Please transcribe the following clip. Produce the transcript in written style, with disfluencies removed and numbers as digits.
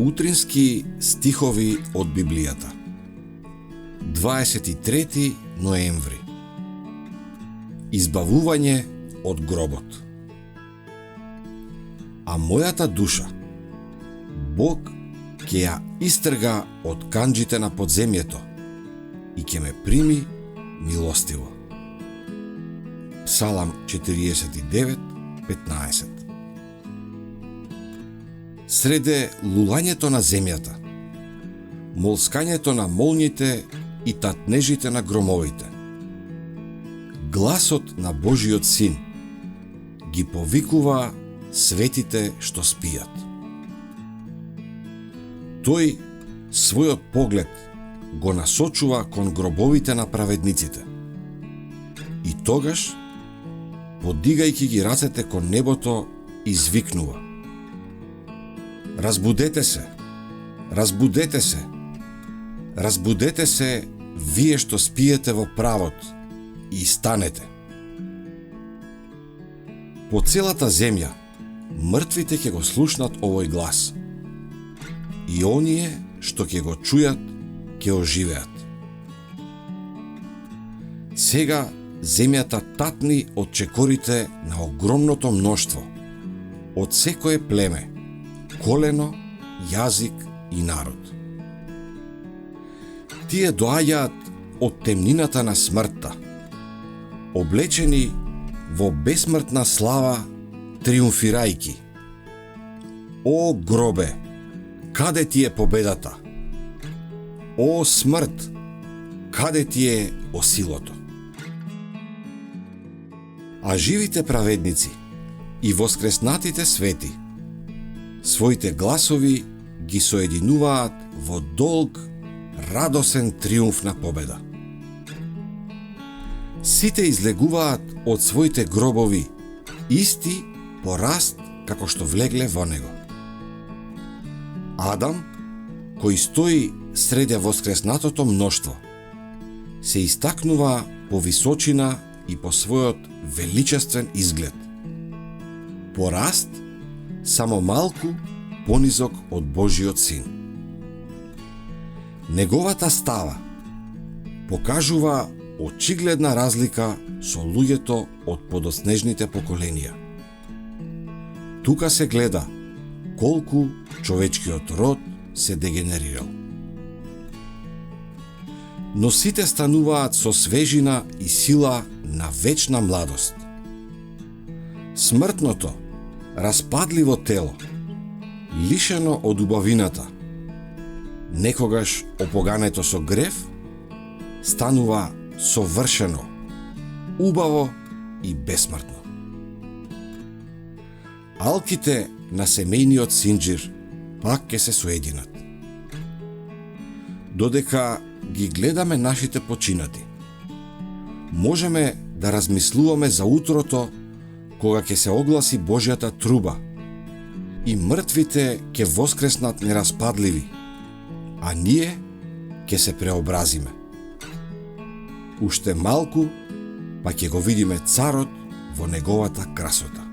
Утрински стихови од Библијата. 23 ноември. Избавување од гробот. А мојата душа Бог ќе ја истрга од канџите на подземјето и ќе ме прими милостиво. Псалам 49:15. Среде лулањето на земјата, молскањето на молњите и татнежите на громовите, гласот на Божиот Син ги повикува светите што спијат. Тој својот поглед го насочува кон гробовите на праведниците и тогаш, подигајќи ги рацете кон небото, извикнува: Разбудете се, разбудете се, разбудете се, вие што спиете во правот, и станете. По целата земја, мртвите ќе го слушнат овој глас, и оние што ќе го чујат, ќе оживеат. Сега земјата татни од чекорите на огромното мноштво, од секое племе, колено, јазик и народ. Тие доаѓаат од темнината на смртта, облечени во бесмртна слава, триумфирајки: О гробе, каде ти е победата? О смрт, каде ти е осилото? А живите праведници и воскреснатите свети своите гласови ги соединуваат во долг, радосен триумф на победа. Сите излегуваат од своите гробови, исти по раст како што влегле во него. Адам, кој стои среде воскреснатото мноштво, се истакнува по височина и по својот величествен изглед. По раст, само малку понизок од Божиот Син. Неговата става покажува очигледна разлика со луѓето од подоснежните поколенија. Тука се гледа колку човечкиот род се дегенерирал. Но сите стануваат со свежина и сила на вечна младост. Смртното, распадливо тело, лишено од убавината, некогаш опогането со грев, станува совршено, убаво и бесмртно. Алките на семејниот синџир пак ќе се соединат. Додека ги гледаме нашите починати, можеме да размислуваме за утрото кога ќе се огласи Божјата труба и мртвите ќе воскреснат нераспадливи, а ние ќе се преобразиме. Уште малку, па ќе го видиме Царот во неговата красота.